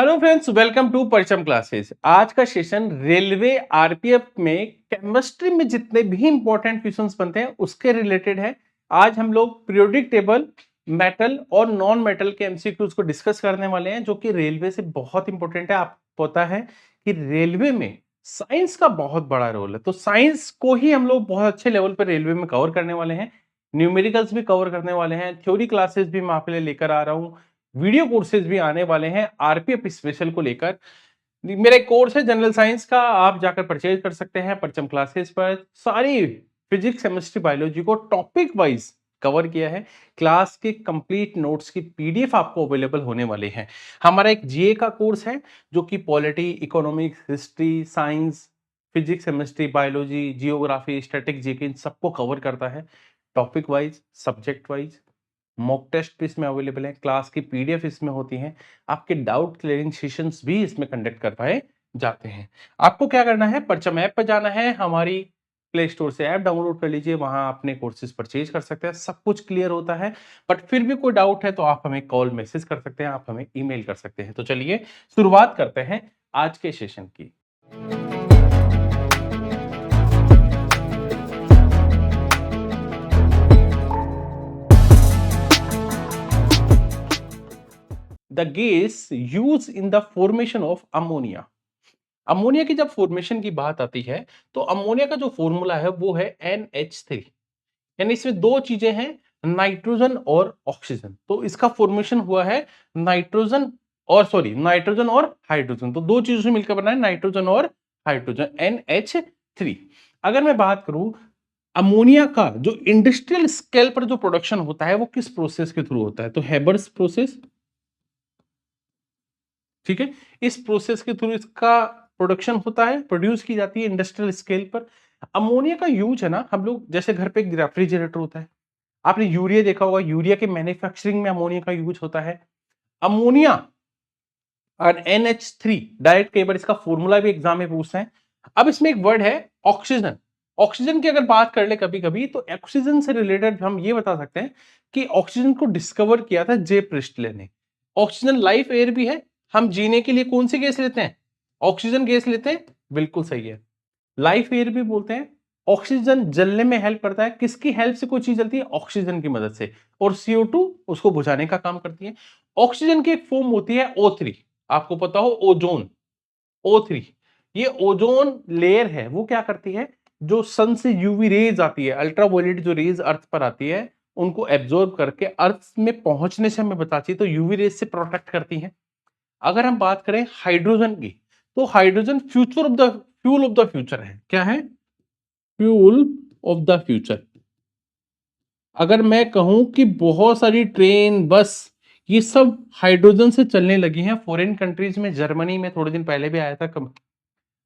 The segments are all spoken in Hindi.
Hello friends, welcome to Paricham classes. आज का सेशन रेलवे आरपीएफ में केमिस्ट्री में जितने भी इंपॉर्टेंट क्वेश्चंस बनते हैं उसके रिलेटेड है। आज हम लोग पीरियोडिक टेबल, मेटल और नॉन मेटल के एमसीक्यूज को डिस्कस करने वाले हैं, जो कि रेलवे से बहुत इंपॉर्टेंट है। आपको पता है कि रेलवे में साइंस का बहुत बड़ा रोल है, तो साइंस को ही हम लोग बहुत अच्छे लेवल पर रेलवे में कवर करने वाले हैं। न्यूमेरिकल्स भी कवर करने वाले हैं, थ्योरी क्लासेस भी मैं आपके लिए लेकर आ रहा हूँ, वीडियो कोर्सेज भी आने वाले हैं आरपीएफ स्पेशल को लेकर। मेरा एक कोर्स है जनरल साइंस का, आप जाकर परचेज कर सकते हैं परचम क्लासेस पर। सारी फिजिक्स, केमिस्ट्री, बायोलॉजी को टॉपिक वाइज कवर किया है। क्लास के कंप्लीट नोट्स की पीडीएफ आपको अवेलेबल होने वाले हैं। हमारा एक जीए का कोर्स है जो कि polity, economics, history, science, physics, chemistry, biology, geography, static, GK इन सबको कवर करता है topic wise, subject wise. Mock test भी इसमें अवेलेबल है, क्लास की पीडीएफ इसमें होती है, आपके डाउट क्लियरिंग सेशंस भी इसमें कंडक्ट कर पाए जाते हैं। आपको क्या करना है, परचम ऐप पर जाना है, हमारी प्ले स्टोर से ऐप डाउनलोड कर लीजिए, वहां अपने कोर्सेज परचेज कर सकते हैं, सब कुछ क्लियर होता है। बट फिर भी कोई डाउट है तो आप हमें कॉल, मैसेज कर सकते हैं, आप हमें ईमेल कर सकते हैं। तो चलिए शुरुआत करते हैं आज के सेशन की। The gas use in the formation of ammonia. Ammonia की जब फॉर्मेशन की बात आती है तो अमोनिया का जो फॉर्मूला है वो है NH3। यानी इसमें दो चीजें हैं, नाइट्रोजन और ऑक्सीजन। तो इसका फॉर्मेशन हुआ है नाइट्रोजन और हाइड्रोजन। तो दो चीजों से मिलकर बना है नाइट्रोजन और हाइड्रोजन, NH3। अगर मैं बात करूं अमोनिया का जो इंडस्ट्रियल स्केल पर जो प्रोडक्शन होता है वो किस प्रोसेस के थ्रू होता है, तो हेबर्स प्रोसेस। ठीक है, इस प्रोसेस के थ्रू इसका प्रोडक्शन होता है, प्रोड्यूस की जाती है इंडस्ट्रियल स्केल पर। अमोनिया का यूज है ना, हम लोग जैसे घर पे एक रेफ्रिजरेटर होता है, आपने यूरिया देखा होगा, यूरिया के मैन्युफैक्चरिंग में अमोनिया का यूज होता है। अमोनिया और NH3 डायरेक्ट, कई बार इसका फॉर्मूला भी एग्जाम में पूछते हैं। अब इसमें एक वर्ड है ऑक्सीजन। ऑक्सीजन की अगर बात कर ले कभी कभी तो ऑक्सीजन से रिलेटेड हम ये बता सकते हैं कि ऑक्सीजन को डिस्कवर किया था जे प्रिस्टले ने। ऑक्सीजन लाइफ एयर भी है। हम जीने के लिए कौन सी गैस लेते हैं, ऑक्सीजन गैस लेते हैं, बिल्कुल सही है। लाइफ एयर भी बोलते हैं। ऑक्सीजन जलने में हेल्प करता है, किसकी हेल्प से कोई चीज जलती है, ऑक्सीजन की मदद से। और CO2 उसको बुझाने का काम करती है। ऑक्सीजन की एक फॉर्म होती है O3, आपको पता हो ओजोन, O3। ये ओजोन लेयर है, वो क्या करती है, जो सन से यूवी रेज आती है, अल्ट्रावायलेट जो रेज अर्थ पर आती है, उनको एब्जॉर्ब करके अर्थ में पहुंचने से हमें बचाती है, तो यूवी रेज से प्रोटेक्ट करती है। अगर हम बात करें हाइड्रोजन की, तो hydrogen fuel of the future है। क्या है, फ्यूल ऑफ द फ्यूचर। अगर मैं कहूं कि बहुत सारी ट्रेन, बस, ये सब हाइड्रोजन से चलने लगी हैं फॉरेन कंट्रीज में। जर्मनी में थोड़े दिन पहले भी आया था।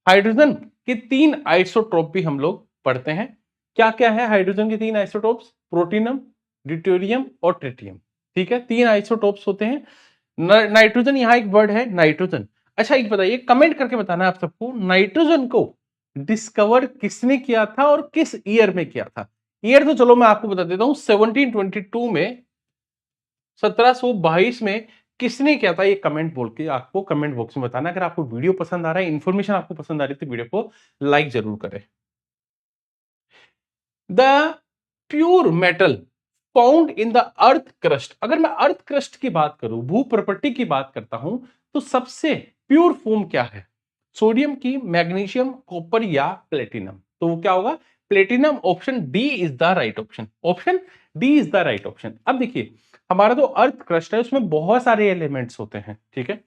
हाइड्रोजन के तीन आइसोटोप भी हम लोग पढ़ते हैं। क्या क्या है हाइड्रोजन के तीन आइसोटोप्स, प्रोटीनम, ड्यूटेरियम और ट्रिटियम। ठीक है, तीन आइसोटोप्स होते हैं। नाइट्रोजन, यहां एक वर्ड है नाइट्रोजन। अच्छा एक बताइए, कमेंट करके बताना आप सबको, नाइट्रोजन को डिस्कवर किसने किया था और किस ईयर में किया था। ईयर तो चलो मैं आपको बता देता हूं, 1722 में, 1722 में किसने किया था, ये कमेंट बोल के आपको कमेंट बॉक्स में बताना। अगर आपको वीडियो पसंद आ रहा है, इंफॉर्मेशन आपको पसंद आ रही है, तो वीडियो को लाइक जरूर करें। The pure metal found in the earth crust. अगर मैं अर्थ क्रस्ट की बात करूं, भू प्रॉपर्टी की बात करता हूं, तो सबसे प्योर फॉर्म क्या है, सोडियम की, मैग्नीशियम, कॉपर या प्लेटिनम। तो वो क्या होगा, platinum. Option D is the right option, option D is the right option. अब देखिए, हमारा जो अर्थ क्रस्ट है उसमें बहुत सारे एलिमेंट्स होते हैं। ठीक है,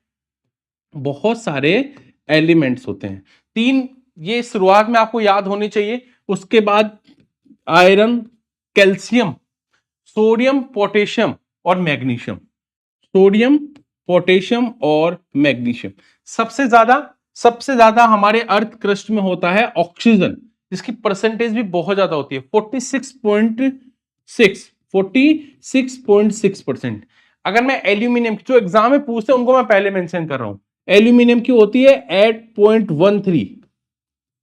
बहुत सारे एलिमेंट्स होते हैं। तीन, ये शुरुआत में आपको याद होनी चाहिए। उसके बाद आयरन, कैल्शियम, सोडियम, पोटेशियम और मैग्नीशियम। सोडियम, पोटेशियम और मैग्नीशियम। सबसे ज्यादा हमारे अर्थ क्रस्ट में होता है ऑक्सीजन, जिसकी परसेंटेज भी बहुत ज्यादा होती है, 46.6%। अगर मैं एल्यूमिनियम की, जो एग्जाम में पूछते हैं उनको मैं पहले मेंशन कर रहा हूं, एल्यूमिनियम की होती है 8.13।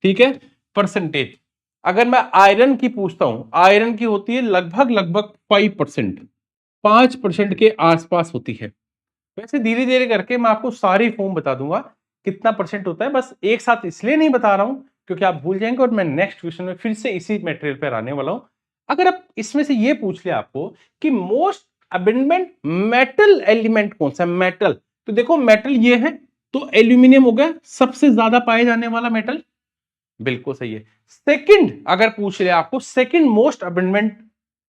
ठीक है, परसेंटेज। अगर मैं आयरन की पूछता हूं, आयरन की होती है लगभग लगभग 5%, 5% के आसपास होती है। वैसे धीरे धीरे करके मैं आपको सारी फॉर्म बता दूंगा कितना परसेंट होता है, बस एक साथ इसलिए नहीं बता रहा हूं क्योंकि आप भूल जाएंगे और मैं नेक्स्ट क्वेश्चन में फिर से इसी मटेरियल पर आने वाला हूं। अगर आप इसमें से ये पूछ ले आपको कि मोस्ट अबेंडमेंट मेटल एलिमेंट कौन सा मेटल, तो देखो मेटल ये है, तो एल्यूमिनियम हो गया सबसे ज्यादा पाए जाने वाला मेटल, बिल्कुल सही है। सेकंड अगर पूछ ले आपको सेकंड मोस्ट अबेंडमेंट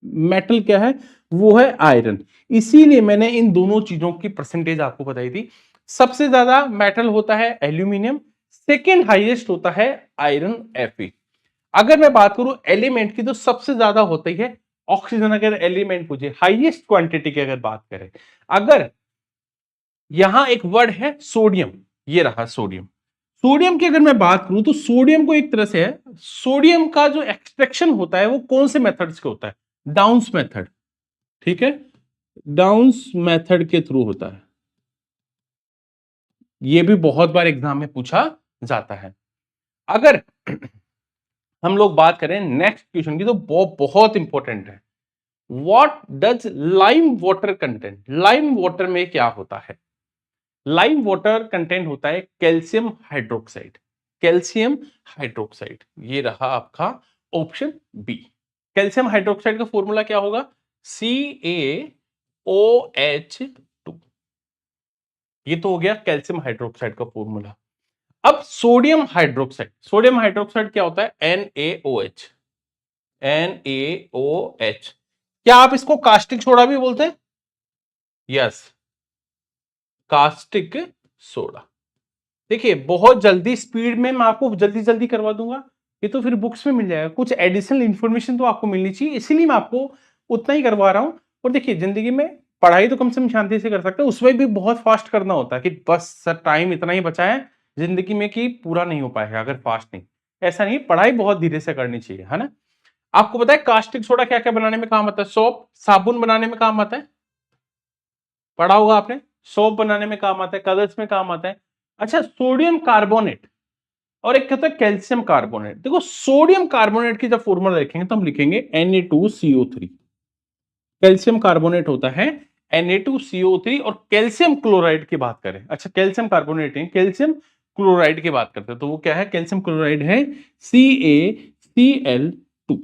मेटल क्या है, वो है आयरन। इसीलिए मैंने इन दोनों चीजों की परसेंटेज आपको बताई थी। सबसे ज्यादा मेटल होता है एल्यूमिनियम, सेकंड हाईएस्ट होता है आयरन Fe। अगर मैं बात करूं एलिमेंट की तो सबसे ज्यादा होती है ऑक्सीजन। अगर एलिमेंट पूछे हाईएस्ट क्वांटिटी की अगर बात करें, अगर यहां एक वर्ड है सोडियम, ये रहा सोडियम। सोडियम की अगर मैं बात करूं तो सोडियम को एक तरह से है, सोडियम का जो एक्सट्रैक्शन होता है वो कौन से मेथड्स के होता है, डाउन्स मेथड, ठीक है, डाउन्स मेथड के थ्रू होता है। ये भी बहुत बार एग्जाम में पूछा जाता है। अगर हम लोग बात करें नेक्स्ट क्वेश्चन की तो बहुत इंपॉर्टेंट है। What does lime water content, lime water में क्या होता है, लाइम वाटर कंटेंट होता है कैल्शियम हाइड्रोक्साइड, कैल्शियम हाइड्रोक्साइड, ये रहा आपका ऑप्शन बी। कैल्शियम हाइड्रोक्साइड का फॉर्मूला क्या होगा, CaOH2, ये तो हो गया कैल्शियम हाइड्रोक्साइड का फॉर्मूला। अब सोडियम हाइड्रोक्साइड, सोडियम हाइड्रोक्साइड क्या होता है, NaOH, NaOH। क्या आप इसको कास्टिक सोडा भी बोलते हैं, यस, कास्टिक सोडा। देखिए बहुत जल्दी स्पीड में मैं आपको जल्दी जल्दी करवा दूंगा, ये तो फिर बुक्स में मिल जाएगा, कुछ एडिशनल इंफॉर्मेशन तो आपको मिलनी चाहिए, इसीलिए मैं आपको उतना ही करवा रहा हूं। और देखिए जिंदगी में पढ़ाई तो कम से कम शांति से कर सकते हैं, उसमें भी बहुत फास्ट करना होता है कि बस सर टाइम इतना ही बचा है जिंदगी में कि पूरा नहीं हो पाएगा अगर फास्ट नहीं, ऐसा नहीं, पढ़ाई बहुत धीरे से करनी चाहिए, है ना। आपको पता है कास्टिक सोडा क्या क्या बनाने में काम आता है, सोप साबुन बनाने में काम आता है, पढ़ा होगा आपने, सोप बनाने में काम आता है, कलर्स में काम आता है। अच्छा सोडियम कार्बोनेट और एक कहता है कैल्शियम कार्बोनेट। देखो सोडियम कार्बोनेट की जब फॉर्मूला लिखेंगे तो हम लिखेंगे Na2CO3, कैल्शियम कार्बोनेट होता है Na2CO3। और कैल्शियम क्लोराइड की बात करें, अच्छा कैल्शियम कार्बोनेट है, कैल्शियम क्लोराइड की बात करते हैं तो वो क्या है, कैल्शियम क्लोराइड है CaCl2।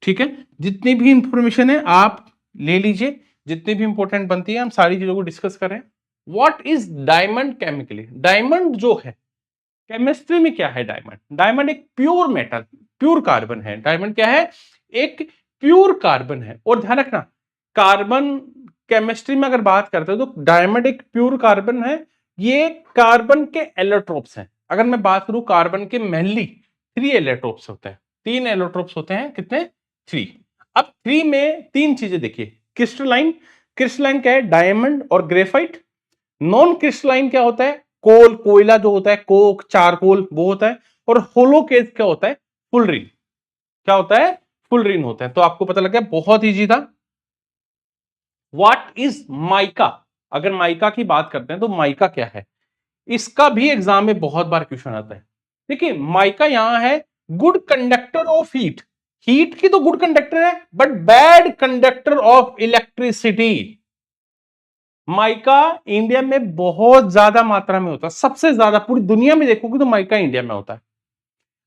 ठीक है, जितनी भी इंफॉर्मेशन है आप ले लीजिए, जितनी भी इंपॉर्टेंट बनती है हम सारी चीजों को डिस्कस करें। What is diamond chemically, diamond जो है केमिस्ट्री में क्या है, डायमंड, डायमंड एक प्योर मेटल, प्योर कार्बन है। डायमंड क्या है, एक प्योर कार्बन है। और ध्यान रखना कार्बन केमिस्ट्री में अगर बात करते हो तो डायमंड एक प्योर कार्बन है, ये कार्बन के एलोट्रोप्स हैं। अगर मैं बात करूं कार्बन के मेनली 3 एलोट्रोप्स होते हैं, 3 एलोट्रोप्स होते हैं, कितने, 3। अब 3 में 3 चीजें देखिए, क्रिस्टलाइन, क्रिस्टलाइन क्या है, डायमंड और ग्रेफाइट। नॉन क्रिस्टलाइन क्या होता है, कोल, कोयला जो होता है, कोक, चारकोल वो होता है। और होलोकेज क्या होता है, फुलरिन, क्या होता है, फुलरिन होता है। तो आपको पता लग गया, बहुत इजी था। व्हाट इज माइका, अगर माइका की बात करते हैं तो माइका क्या है, इसका भी एग्जाम में बहुत बार क्वेश्चन आता है। देखिए माइका यहां है good conductor of heat, heat की तो गुड कंडक्टर है but bad conductor of electricity. Mica India में बहुत ज्यादा मात्रा में होता है, सबसे ज्यादा पूरी दुनिया में देखोगे तो माइका इंडिया में होता है।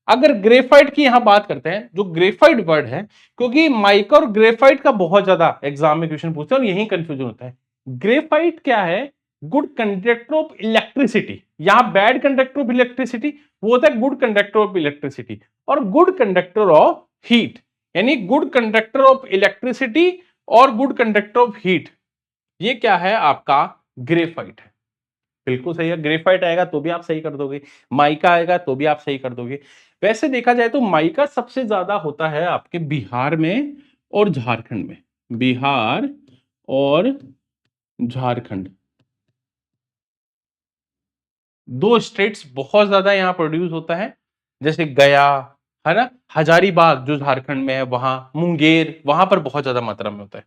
अगर ग्रेफाइट की यहां बात करते हैं, जो ग्रेफाइट वर्ड है, क्योंकि माइका और ग्रेफाइट का बहुत ज्यादा एग्जाम में क्वेश्चन पूछते हैं और यही कंफ्यूजन होता है। ग्रेफाइट क्या है, गुड कंडक्टर ऑफ इलेक्ट्रिसिटी, यहां बैड कंडक्टर ऑफ इलेक्ट्रिसिटी, वो होता है गुड कंडक्टर ऑफ इलेक्ट्रिसिटी। और गुड कंडक्टर ऑफ हीट, यानी गुड कंडक्टर ऑफ इलेक्ट्रिसिटी और गुड कंडक्टर ऑफ हीट, ये क्या है आपका, ग्रेफाइट है। बिल्कुल सही है, ग्रेफाइट आएगा तो भी आप सही कर दोगे, माइका आएगा तो भी आप सही कर दोगे। वैसे देखा जाए तो माइका सबसे ज्यादा होता है आपके बिहार में और झारखंड में, बिहार और झारखंड, दो स्टेट्स बहुत ज्यादा यहां प्रोड्यूस होता है। जैसे गया है ना, हजारीबाग जो झारखंड में है, वहां मुंगेर, वहां पर बहुत ज्यादा मात्रा में होता है।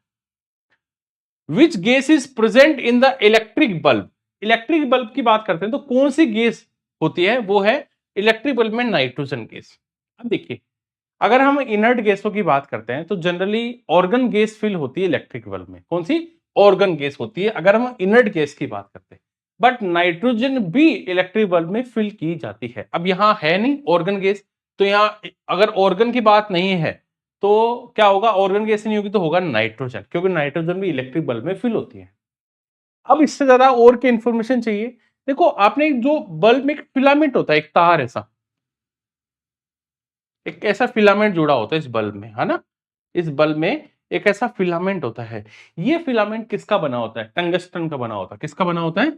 Which gas is present in the electric bulb, electric bulb की बात करते हैं तो कौन सी गैस होती है, वो है इलेक्ट्रिक बल्ब में नाइट्रोजन गैस। अब देखिए अगर हम इनर्ट गैसों की बात करते हैं तो जनरली ऑर्गन गैस फिल होती है इलेक्ट्रिक बल्ब में, कौन सी, ऑर्गन गैस होती है अगर हम इनर्ट गैस की बात करते हैं। बट नाइट्रोजन भी इलेक्ट्रिक बल्ब में फिल की जाती है। अब यहां है नहीं ऑर्गन गैस, तो यहां अगर ऑर्गन की बात नहीं है तो क्या होगा, ऑर्गन गैस नहीं होगी तो होगा नाइट्रोजन, क्योंकि नाइट्रोजन भी इलेक्ट्रिक बल्ब में फिल होती है। अब इससे ज्यादा और क्या इंफॉर्मेशन चाहिए? देखो, आपने जो बल्ब में एक फिलामेंट होता है, एक तार ऐसा, एक ऐसा फिलामेंट जुड़ा होता है इस बल्ब में, है ना? इस बल्ब में एक ऐसा फिलामेंट होता है। ये फिलामेंट किसका बना होता है? टंगस्टन का बना होता है। किसका बना होता है?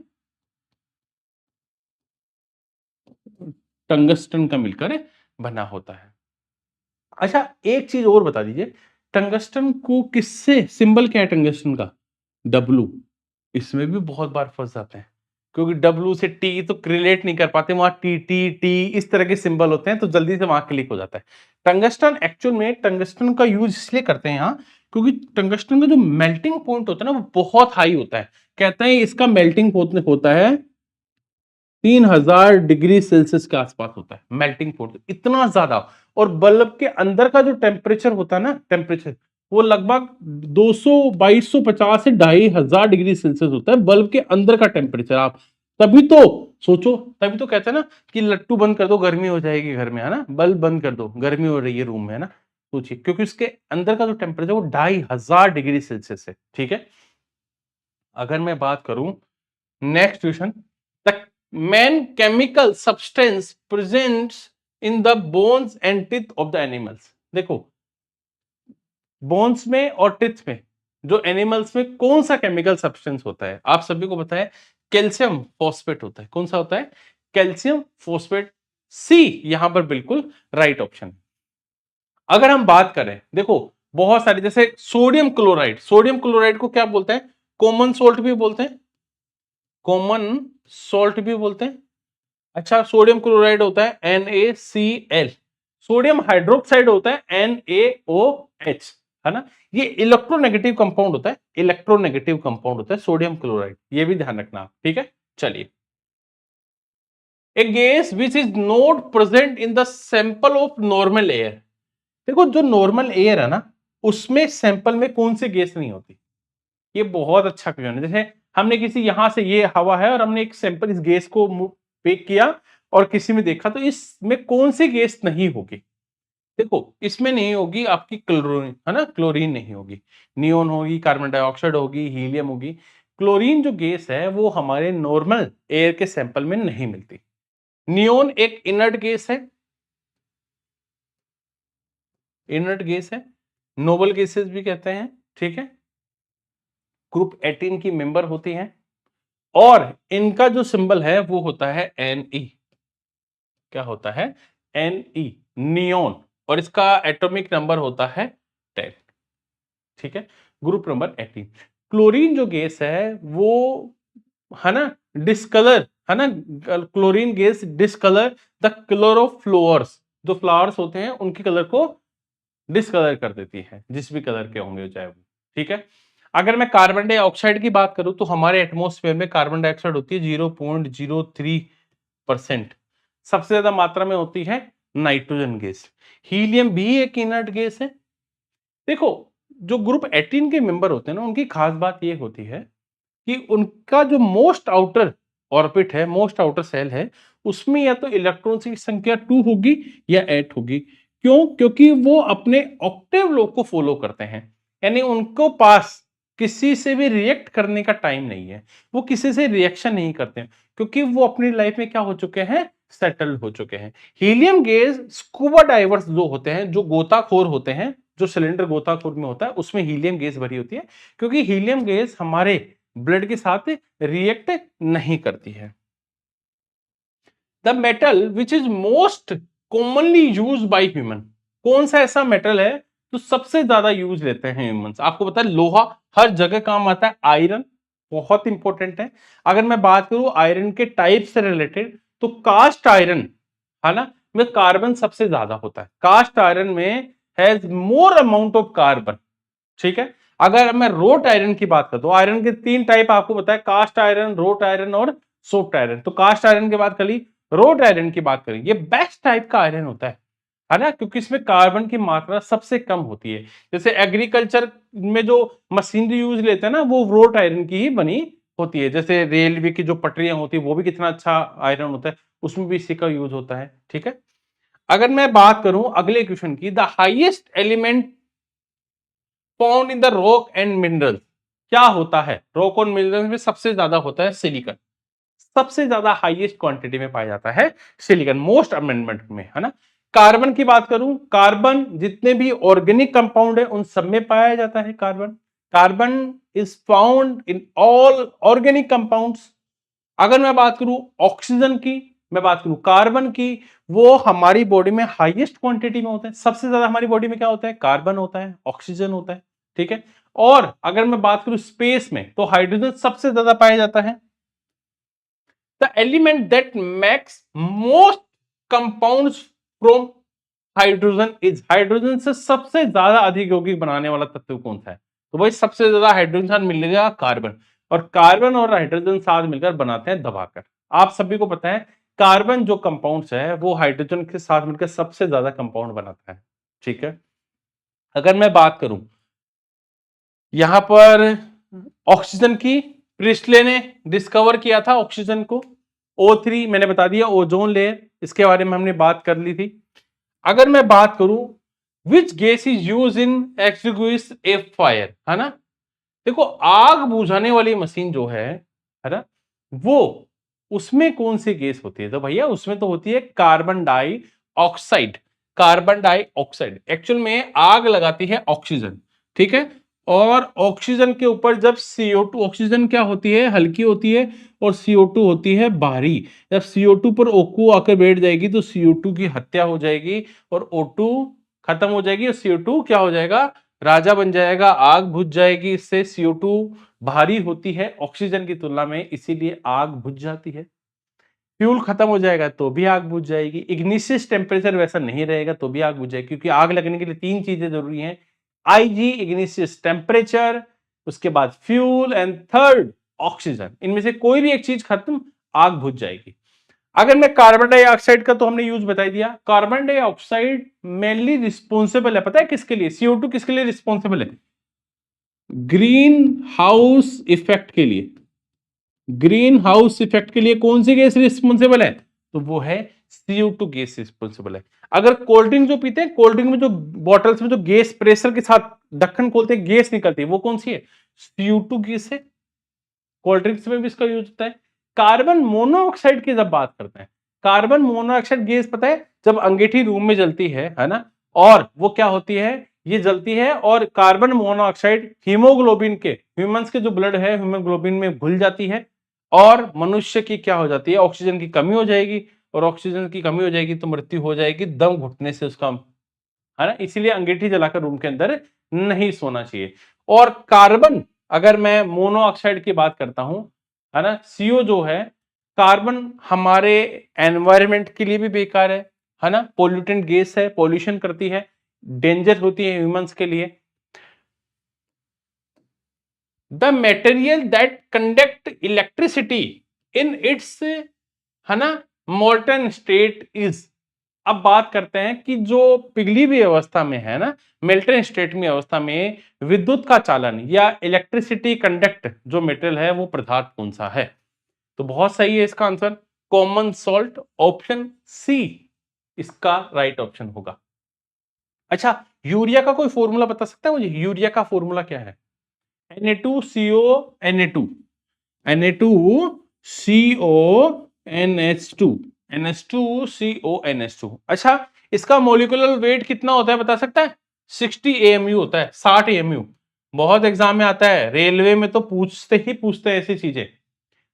टंगस्टन का मिलकर बना होता है। अच्छा, एक चीज और बता दीजिए, टंगस्टन को किससे सिंबल क्या है टंगस्टन का? डब्लू। इसमें भी बहुत बार फंस जाते हैं, क्योंकि डब्लू से टी तो रिलेट नहीं कर पाते, वहां टी टी टी इस तरह के सिंबल होते हैं, तो जल्दी से वहां क्लिक हो जाता है। टंगस्टन एक्चुअल में टंगस्टन का यूज इसलिए करते हैं यहाँ, क्योंकि टंगस्टन का जो मेल्टिंग पॉइंट होता है ना वो बहुत हाई होता है। कहते हैं इसका मेल्टिंग पॉइंट होता है 3000 डिग्री सेल्सियस के आसपास होता है मेल्टिंग पॉइंट, इतना ज्यादा। और बल्ब के अंदर का जो टेम्परेचर होता है ना, टेम्परेचर वो लगभग 200 2250 से 2500 डिग्री सेल्सियस होता है बल्ब के अंदर का टेम्परेचर। आप तभी तो सोचो, तभी तो कहते हैं ना कि लट्टू बंद कर दो गर्मी हो जाएगी घर में, है ना? बल्ब बंद कर दो गर्मी हो रही है रूम में, है ना? सोचिए, क्योंकि उसके अंदर का जो टेम्परेचर वो 2500 डिग्री सेल्सियस है। ठीक है, अगर मैं बात करूं next question, the main chemical substance presents in the bones and teeth of the animals. देखो, बोन्स में और टिथ में जो एनिमल्स में कौन सा केमिकल सब्सटेंस होता है? आप सभी को पता है कैल्शियम फॉस्फेट होता है। कौन सा होता है? Calcium phosphate. सी यहां पर बिल्कुल राइट ऑप्शन। अगर हम बात करें, देखो बहुत सारी, जैसे सोडियम क्लोराइड, सोडियम क्लोराइड को क्या बोलते हैं? कॉमन सोल्ट भी बोलते हैं, कॉमन सोल्ट भी बोलते हैं। अच्छा, सोडियम क्लोराइड होता है NaCl, सोडियम हाइड्रोक्साइड होता है NaOH, है ना? ये इलेक्ट्रोनेगेटिव कंपाउंड होता है, इलेक्ट्रोनेगेटिव कंपाउंड होता है सोडियम क्लोराइड, ये भी ध्यान रखना आप। ठीक है, चलिए। A gas which is not present in the sample of normal air. देखो, जो नॉर्मल एयर है ना उसमें सैंपल में कौन सी गैस नहीं होती? ये बहुत अच्छा क्वेश्चन है। जैसे हमने किसी, यहां से ये हवा है और हमने एक सैंपल इस गैस को पेक किया और किसी में देखा, तो इसमें कौन सी गैस नहीं होगी? देखो, इसमें नहीं होगी आपकी क्लोरीन, है ना? क्लोरीन नहीं होगी, नियोन होगी, कार्बन डाइऑक्साइड होगी, हीलियम होगी। क्लोरीन जो गैस है वो हमारे नॉर्मल एयर के सैंपल में नहीं मिलती। नियोन एक इनर्ट गैस है, इनर्ट गैस है, नोबल गैसेस भी कहते हैं। ठीक है, ग्रुप 18 की मेंबर होती हैं और इनका जो सिंबल है वो होता है Ne। क्या होता है? Ne, neon. और इसका एटॉमिक नंबर होता है 10। ठीक है, ग्रुप नंबर 18। क्लोरीन जो गैस है वो, है ना, डिस्कलर, है ना? Chlorine gas discolour the colour of flowers, जो फ्लावर्स होते हैं उनके कलर को डिस्कलर कर देती है, जिस भी कलर के होंगे चाहे वो। ठीक है, अगर मैं कार्बन डाइऑक्साइड की बात करूं तो हमारे एटमॉस्फेयर में कार्बन डाइऑक्साइड होती है 0.03%। सबसे ज्यादा मात्रा में होती है नाइट्रोजन गैस। हीलियम भी एक इनर्ट गैस है। देखो, जो ग्रुप 18 के मेंबर होते हैं ना उनकी खास बात ये होती है कि उनका जो मोस्ट आउटर ऑर्बिट है, मोस्ट आउटर सेल है, उसमें या तो इलेक्ट्रॉन की संख्या 2 होगी या 8 होगी। क्यों? क्योंकि वो अपने ऑक्टेव लॉ को फॉलो करते हैं, यानी उनको पास किसी से भी रिएक्ट करने का टाइम नहीं है, वो किसी से रिएक्शन नहीं करते हैं, क्योंकि वो अपनी लाइफ में क्या हो चुके हैं? सेटल हो चुके हैं। हीलियम गैस स्कूबा डाइवर्स जो होते हैं, जो गोताखोर होते हैं, जो सिलेंडर गोताखोर में होता है उसमें हीलियम गैस भरी होती है, क्योंकि हीलियम गैस हमारे ब्लड के साथ रिएक्ट नहीं करती है। The metal which is most commonly use by human. कौन सा ऐसा मेटल है जो सबसे ज्यादा यूज लेते हैं ह्यूमंस? आपको पता है लोहा हर जगह काम आता है, आयरन बहुत इंपॉर्टेंट है। अगर मैं बात करूं आयरन के टाइप से रिलेटेड, तो कास्ट आयरन, है ना, में कार्बन सबसे ज्यादा होता है। कास्ट आयरन में has more amount of carbon. ठीक है, अगर मैं रोट आयरन की बात करता हूं, आयरन के 3 टाइप आपको पता है, कास्ट आयरन, रोट आयरन और सॉफ्ट आयरन। तो कास्ट आयरन की बात करी, रोट आयरन की बात करी, ये बेस्ट टाइप का आयरन होता है है ना, क्योंकि इसमें कार्बन की मात्रा सबसे कम होती है। जैसे एग्रीकल्चर में जो मशीनरी यूज लेते हैं ना, वो व्रोट आयरन की ही बनी होती है। जैसे रेलवे की जो पटरियां होती है वो भी कितना अच्छा आयरन होता है, उसमें भी इसी का यूज होता है। ठीक है, अगर मैं बात करूं अगले क्वेश्चन की, the highest element found in the rock and mineral, क्या होता है? रॉक और मिनरल में सबसे ज्यादा होता है सिलिकॉन, सबसे ज्यादा हाईएस्ट क्वांटिटी में पाया जाता है सिलिकॉन, मोस्ट अमेंडमेंट में, है ना। कार्बन की बात करूं, कार्बन जितने भी ऑर्गेनिक कंपाउंड है उन सब में पाया जाता है carbon. Carbon is found in all organic compounds. अगर मैं बात करूं ऑक्सीजन की, मैं बात करूं कार्बन की, वो हमारी बॉडी में हाईएस्ट क्वांटिटी में होता है। सबसे ज्यादा हमारी बॉडी में क्या होता है? कार्बन होता है, ऑक्सीजन होता है। ठीक है, और अगर मैं बात करूं स्पेस में, तो हाइड्रोजन सबसे ज्यादा पाया जाता है। The element that makes most compounds from hydrogen is, hydrogen से सबसे ज्यादा अधिक यौगिक बनाने वाला तत्व कौन सा है? तो भाई सबसे ज्यादा हाइड्रोजन साथ मिलेगा कार्बन, और कार्बन और हाइड्रोजन साथ मिलकर बनाते हैं दबाकर। आप सभी को पता है कार्बन जो कंपाउंड्स है वो हाइड्रोजन के साथ मिलकर सबसे ज्यादा कंपाउंड बनाता है। ठीक है, अगर मैं बात करूं यहां पर ऑक्सीजन की, प्रिस्टले ने डिस्कवर किया था ऑक्सीजन को। O3 मैंने बता दिया, ओजोन लेयर, इसके बारे में हमने बात कर ली थी। अगर मैं बात करूं which gas is use in extinguish A fire, है ना, देखो आग बुझाने वाली मशीन जो है ना, वो उसमें कौन सी गैस होती है? तो भैया उसमें तो होती है carbon dioxide. Carbon dioxide actual में आग लगाती है ऑक्सीजन, ठीक है, और ऑक्सीजन के ऊपर जब CO2, ऑक्सीजन क्या होती है? हल्की होती है, और CO2 होती है भारी। जब CO2 पर O2 आकर बैठ जाएगी तो CO2 की हत्या हो जाएगी और O2 खत्म हो जाएगी, और CO2 क्या हो जाएगा? राजा बन जाएगा, आग बुझ जाएगी। इससे CO2 भारी होती है ऑक्सीजन की तुलना में, इसीलिए आग बुझ जाती है। फ्यूल खत्म हो जाएगा तो भी आग बुझ जाएगी। इग्निशियस टेम्परेचर वैसा नहीं रहेगा तो भी आग बुझ जाएगी, क्योंकि आग लगने के लिए तीन चीजें जरूरी हैं, IG इग्निशियस टेम्परेचर, उसके बाद फ्यूल, एंड थर्ड ऑक्सीजन। इनमें से कोई भी एक चीज खत्म, आग बुझ जाएगी। अगर मैं कार्बन डाइऑक्साइड का तो हमने यूज बता दिया। कार्बन डाइऑक्साइड मेनली रिस्पॉन्सिबल है, पता है किसके लिए? CO2 किसके लिए रिस्पॉन्सिबल है? ग्रीन हाउस इफेक्ट के लिए। ग्रीन हाउस इफेक्ट के लिए कौन सी गैस रिस्पॉन्सिबल है? तो वो है CO2 गैस रिस्पॉन्सिबल है। अगर कोल्ड ड्रिंक जो पीते हैं, कोल्ड ड्रिंक में जो बॉटल्स में जो गैस प्रेशर के साथ ढक्कन खोलते हैं, गैस निकलती है, वो कौन सी है? CO2 गैस है। कोल्ड ड्रिंक्स में भी इसका यूज होता है। कार्बन मोनोऑक्साइड की जब बात करते हैं, कार्बन मोनोऑक्साइड गैस पता है जब अंगीठी रूम में जलती है ना, और वो क्या होती है? ये जलती है और कार्बन मोनोऑक्साइड हीमोग्लोबिन के, ह्यूमंस के जो ब्लड है हीमोग्लोबिन में घुल जाती है, और मनुष्य की क्या हो जाती है? ऑक्सीजन की कमी हो जाएगी, और ऑक्सीजन की कमी हो जाएगी तो मृत्यु हो जाएगी दम घुटने से उसका, है ना। इसीलिए अंगीठी जलाकर रूम के अंदर नहीं सोना चाहिए। और कार्बन, अगर मैं मोनोऑक्साइड की बात करता हूं, है ना, CO जो है, कार्बन हमारे एनवायरमेंट के लिए भी बेकार है ना, पोल्यूटेंट गैस है, पॉल्यूशन करती है, डेंजर होती है ह्यूमंस के लिए। The material that conduct electricity in its, है ना, मोल्टन स्टेट इज। अब बात करते हैं कि जो पिघली हुई अवस्था में है ना, मेल्टन स्टेट में अवस्था में विद्युत का चालन या इलेक्ट्रिसिटी कंडक्ट जो मेटेरियल है वो पदार्थ कौन सा है? तो बहुत सही है इसका आंसर, कॉमन सॉल्ट, ऑप्शन सी इसका राइट ऑप्शन होगा। अच्छा, यूरिया का कोई फॉर्मूला बता सकता है मुझे? यूरिया का फॉर्मूला क्या है? Na2CO Na2 Na2CO NH2 NH2CO NH2। अच्छा, इसका मोलिकुलर वेट कितना होता है बता सकता है? 60 AMU होता है, 60 AMU। बहुत एग्जाम में आता है, रेलवे में तो पूछते हैं ऐसी चीजें।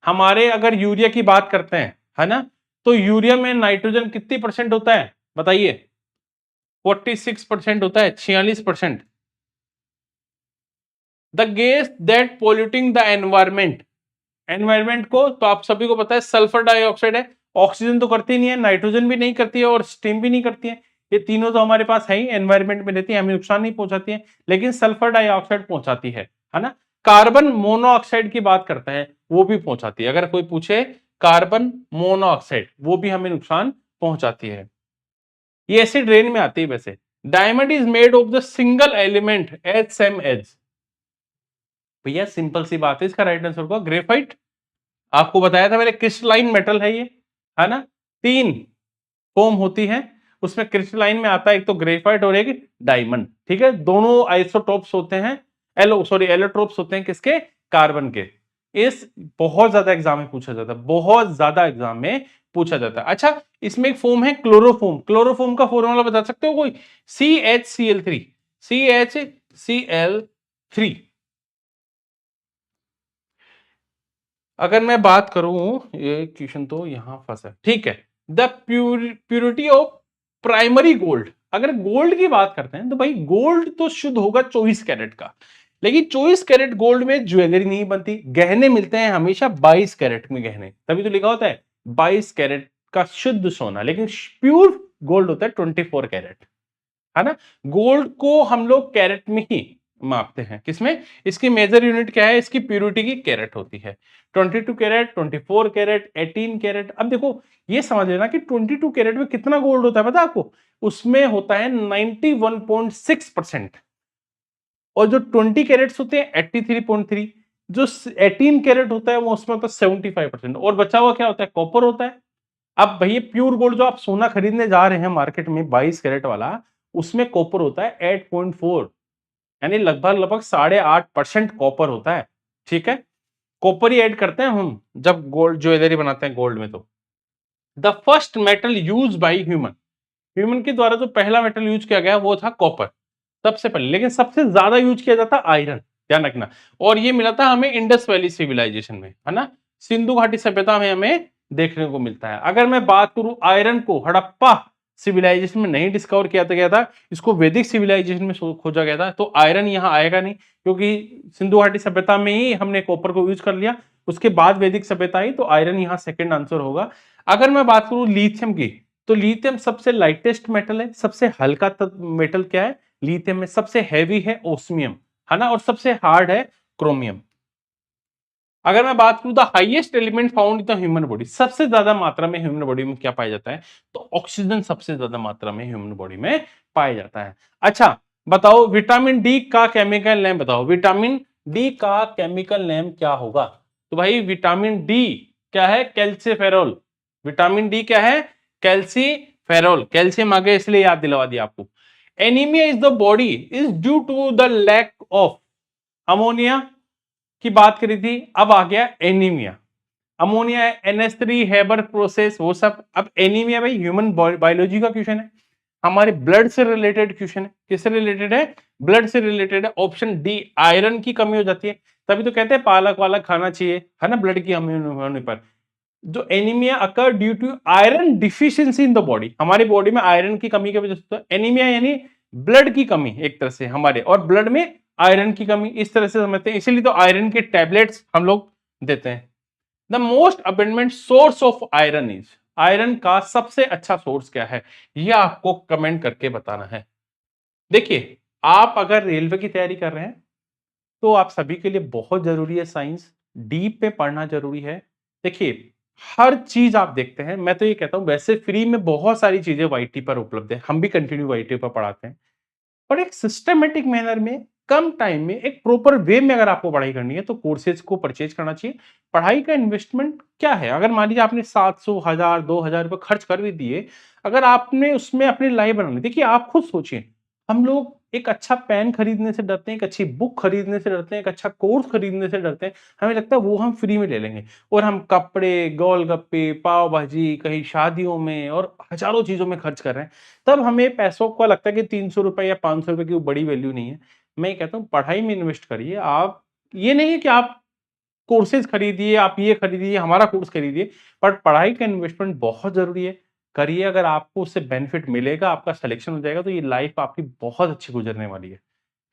हमारे अगर यूरिया की बात करते हैं, है ना, तो यूरिया में नाइट्रोजन कितनी परसेंट होता है बताइए? 46% होता है, 46%। The gas that polluting the environment, environment को तो आप सभी को पता है सल्फर डाइऑक्साइड है। ऑक्सीजन तो करती नहीं है, नाइट्रोजन भी नहीं करती है, और स्टीम भी नहीं करती है। ये तीनों तो हमारे पास है ही, एनवायरमेंट में रहती है, हमें नुकसान नहीं पहुंचाती है, लेकिन सल्फर डाइऑक्साइड पहुंचाती है ना। कार्बन मोनोऑक्साइड की बात करते हैं, वो भी पहुंचाती है। अगर कोई पूछे कार्बन मोनोऑक्साइड, वो भी हमें नुकसान पहुंचाती है। ये एसिड रेन में आती है वैसे। Diamond is made of the single element as same as. भैया सिंपल सी बात है, इसका राइट आंसर होगा ग्रेफाइट। आपको बताया था मैंने, क्रिस्टलाइन मेटल है ये, है ना। 3 फॉर्म होती है उसमें, क्रिस्टलाइन में आता है एक तो ग्रेफाइट और एक डायमंड, ठीक है। दोनों आइसोटोप्स होते हैं, एलोट्रोप्स होते हैं किसके, कार्बन के। इस बहुत ज्यादा एग्जाम में पूछा जाता है, बहुत ज्यादा एग्जाम में पूछा जाता है। अच्छा, इसमें एक फॉर्म है क्लोरोफॉर्म। क्लोरोफॉर्म का फॉर्मूला बता सकते हो कोई? CHCl3, CHCl3। अगर मैं बात करूं, ये क्वेश्चन तो यहां फंसा, ठीक है। The purity of primary gold, अगर गोल्ड की बात करते हैं तो भाई गोल्ड तो शुद्ध होगा 24 कैरेट का, लेकिन 24 कैरेट गोल्ड में ज्वेलरी नहीं बनती, गहने मिलते हैं हमेशा 22 कैरेट में गहने, तभी तो लिखा होता है 22 कैरेट का शुद्ध सोना, लेकिन प्योर गोल्ड होता है 24 कैरेट, है ना। गोल्ड को हम लोग कैरेट में ही मापते हैं, किसमें, इसकी मेजर यूनिट क्या है, इसकी प्यूरिटी की कैरेट होती है। 22 कैरेट, 24 कैरेट, 18 कैरेट। अब देखो ये समझ लेना कि 22 कैरेट में कितना गोल्ड होता है पता है आपको? उसमें होता है 91.6%, और जो 20 कैरेट्स होते हैं 83.3, जो 18 कैरेट होता है वो उसमें होता है 75%, और बचा हुआ क्या होता है, कॉपर होता है। अब भैया प्योर गोल्ड जो आप सोना खरीदने जा रहे हैं मार्केट में 22 कैरेट वाला, उसमें कॉपर होता है 8.4, यानी लगभग लगभग 8.5% कॉपर होता है, ठीक है। कॉपर ही ऐड करते हैं हम जब गोल्ड ज्वेलरी बनाते हैं गोल्ड में। तो the first metal use by human, human के द्वारा जो पहला मेटल यूज किया गया वो था कॉपर, सबसे पहले। लेकिन सबसे ज्यादा यूज किया जाता आयरन, ध्यान रखना। और ये मिला था हमें इंडस वैली सिविलाइजेशन में, है ना, सिंधु घाटी सभ्यता में हमें देखने को मिलता है। अगर मैं बात करूं आयरन को हड़प्पा सिविलाइजेशन में नहीं डिस्कवर किया गया था, इसको वैदिक सिविलाइजेशन में खोजा गया था, तो आयरन यहाँ आएगा नहीं, क्योंकि सिंधु घाटी सभ्यता में ही हमने कॉपर को यूज कर लिया, उसके बाद वैदिक सभ्यता आई, तो आयरन यहाँ सेकंड आंसर होगा। अगर मैं बात करूं लिथियम की, तो लिथियम सबसे लाइटेस्ट मेटल है, सबसे हल्का मेटल क्या है, लिथियम में। सबसे हैवी है ओस्मियम, है ना, और सबसे हार्ड है क्रोमियम। अगर मैं बात करूं the highest element found in the human body, सबसे ज्यादा मात्रा में ह्यूमन बॉडी में क्या पाया जाता है, तो ऑक्सीजन सबसे ज्यादा मात्रा में ह्यूमन बॉडी में पाया जाता है। अच्छा बताओ, विटामिन डी का केमिकल नेम बताओ, विटामिन डी का केमिकल नेम क्या होगा? तो भाई विटामिन डी क्या है, कैल्सीफेरॉल। विटामिन डी क्या है, कैल्सीफेरॉल। कैल्शियम आ गया इसलिए याद दिलवा दिया आपको। Anaemia is the body is due to the lack of ammonia की बात करी थी, अब आ गया anaemia. Ammonia, NH3, Haber process, वो सब। अब एनीमिया भाई ह्यूमन बायोलॉजी का क्वेश्चन है, हमारे ब्लड से रिलेटेड क्वेश्चन है। किससे रिलेटेड है, ब्लड से रिलेटेड है। ऑप्शन डी, आयरन की कमी हो जाती है, तभी तो कहते हैं पालक वालक खाना चाहिए, है ना, ब्लड की कमी होने पर। जो anaemia occur due to iron deficiency in the body, हमारी बॉडी में आयरन की कमी की वजह से। तो एनीमिया यानी ब्लड की कमी एक तरह से हमारे, और ब्लड में आयरन की कमी, इस तरह से समझते हैं, इसीलिए तो आयरन के टैबलेट्स हम लोग देते हैं। The most abundant source of iron is, iron का सबसे अच्छा सोर्स क्या है, यह आपको कमेंट करके बताना है। देखिए आप अगर रेलवे की तैयारी कर रहे हैं तो आप सभी के लिए बहुत जरूरी है साइंस, डीप में पढ़ना जरूरी है। देखिए हर चीज आप देखते हैं, मैं तो ये कहता हूं वैसे फ्री में बहुत सारी चीजें वाईटी पर उपलब्ध है, हम भी कंटिन्यू वाईटी पर पढ़ाते हैं, पर एक सिस्टमेटिक मैनर में कम टाइम में एक प्रॉपर वे में अगर आपको पढ़ाई करनी है तो कोर्सेज को परचेज करना चाहिए। पढ़ाई का इन्वेस्टमेंट क्या है, अगर मान लीजिए आपने 700, 1000, 2000 रुपए खर्च कर भी दिए, अगर आपने उसमें अपनी लाइफ बनानी, देखिए आप खुद सोचिए, हम लोग एक अच्छा पेन खरीदने से डरते हैं, एक अच्छी बुक खरीदने से डरते हैं, एक अच्छा कोर्स खरीदने से डरते हैं, हमें लगता है वो हम फ्री में ले लेंगे, और हम कपड़े, गोलगप्पे, पाव भाजी, कहीं शादियों में और हजारों चीजों में खर्च कर रहे हैं, तब हमें पैसों का लगता है कि 300 रुपए या 500 रुपए की वो बड़ी वैल्यू नहीं है। मैं कहता हूँ पढ़ाई में इन्वेस्ट करिए आप, ये नहीं है कि आप कोर्सेज खरीदिए, आप ये खरीदिए, हमारा कोर्स खरीदिए, बट पढ़ाई का इन्वेस्टमेंट बहुत जरूरी है, करिए। अगर आपको उससे बेनिफिट मिलेगा, आपका सिलेक्शन हो जाएगा, तो ये लाइफ आपकी बहुत अच्छी गुजरने वाली है।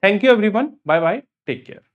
Thank you everyone, bye bye, take care.